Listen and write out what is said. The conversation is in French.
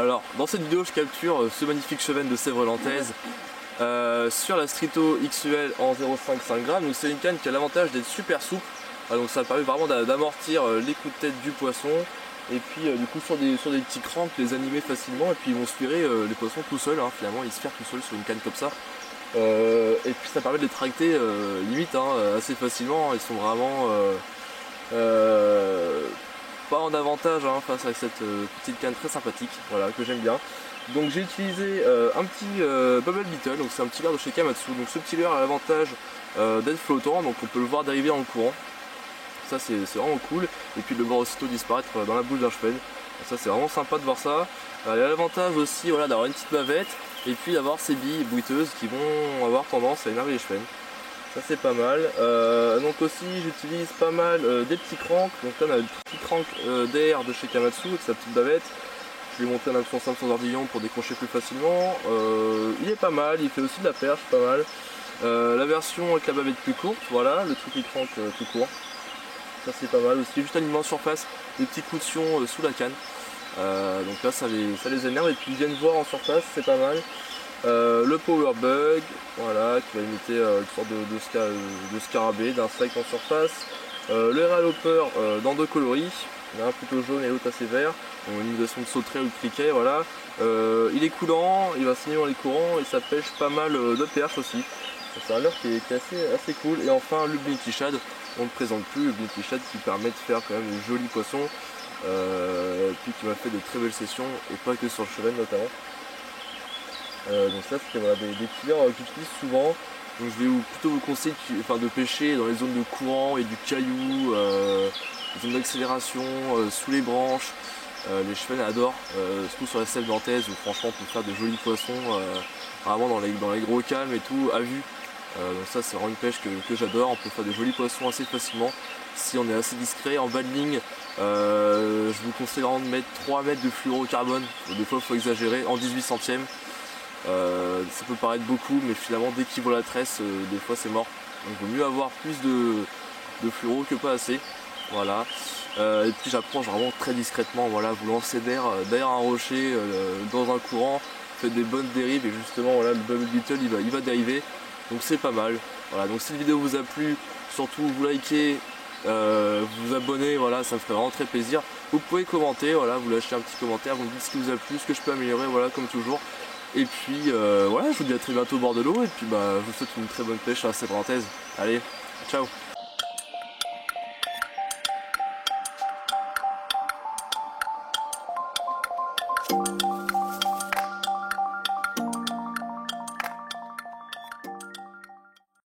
Alors, dans cette vidéo, je capture ce magnifique cheven de Sèvres Lantaise sur la Streeto XUL en 0,5 g. Donc c'est une canne qui a l'avantage d'être super souple. Donc ça permet vraiment d'amortir les coups de tête du poisson. Et puis du coup sur des petits cranks, les animer facilement. Et puis ils vont se virer les poissons tout seuls. Finalement, ils se firent tout seuls sur une canne comme ça. Et puis ça permet de les tracter limite assez facilement. Ils sont vraiment pas en avantage face à cette petite canne très sympathique, voilà, que j'aime bien. Donc j'ai utilisé un petit Bubble Beetle, donc c'est un petit leurre de chez Kamatsu. Donc ce petit leurre a l'avantage d'être flottant, donc on peut le voir dériver dans le courant. Ça c'est vraiment cool. Et puis de le voir aussitôt disparaître dans la bouche d'un cheven. Ça c'est vraiment sympa de voir ça. Il a l'avantage aussi d'avoir une petite bavette et puis d'avoir ces billes bruiteuses qui vont avoir tendance à énerver les chevens. Ça c'est pas mal. Donc aussi j'utilise pas mal des petits cranks. Donc là on a le petit crank DR de chez Kamatsu avec sa petite bavette. Je vais monter en action simple sans ordillon pour décrocher plus facilement. Il est pas mal, il fait aussi de la perche, pas mal. La version avec la bavette plus courte, voilà, le triple crank tout court. Ça c'est pas mal aussi, juste alignement en surface, des petits coups de fion sous la canne. Donc là ça les énerve et puis ils viennent voir en surface, c'est pas mal. Le power bug, voilà, qui va imiter une sorte de scarabée, d'insecte en surface. Le ralopper dans deux coloris, l'un plutôt jaune et l'autre assez vert. Donc, une imitation de sauterelle ou de criquet, voilà. Il est coulant, il va saigner dans les courants et ça pêche pas mal de perches aussi. C'est un leurre qui est assez cool. Et enfin le Blinky Shad, on ne présente plus, le Blinky Shad qui permet de faire quand même de jolis poissons. Puis qui m'a fait de très belles sessions et pas que sur le cheven notamment. Donc ça c'était des petits leurres que j'utilise souvent. Donc je vais plutôt vous conseiller de pêcher dans les zones de courant et du caillou, les zones d'accélération, sous les branches. Les chevens adorent, surtout sur la Sèvres Lantaise où franchement on peut faire de jolis poissons vraiment dans les gros calmes et tout à vue. Donc ça c'est vraiment une pêche que j'adore, on peut faire de jolis poissons assez facilement si on est assez discret. En bas de ligne, je vous conseille vraiment de mettre 3 mètres de fluorocarbone, des fois il faut exagérer, en 18 centièmes. Ça peut paraître beaucoup mais finalement dès qu'il voit la tresse, des fois c'est mort. Donc il vaut mieux avoir plus de fluoro que pas assez. Voilà. Et puis j'approche vraiment très discrètement, voilà, vous lancez derrière un rocher, dans un courant, faites des bonnes dérives et justement voilà, le Bubble Beetle il va dériver, donc c'est pas mal. Voilà, donc si cette vidéo vous a plu, surtout vous likez, vous abonnez, voilà, ça me ferait vraiment très plaisir. Vous pouvez commenter, voilà, vous lâchez un petit commentaire, vous me dites ce qui vous a plu, ce que je peux améliorer, voilà, comme toujours. Et puis voilà, je vous dis à très bientôt au bord de l'eau et puis je vous souhaite une très bonne pêche à la Sèvres Lantaise. Allez, ciao.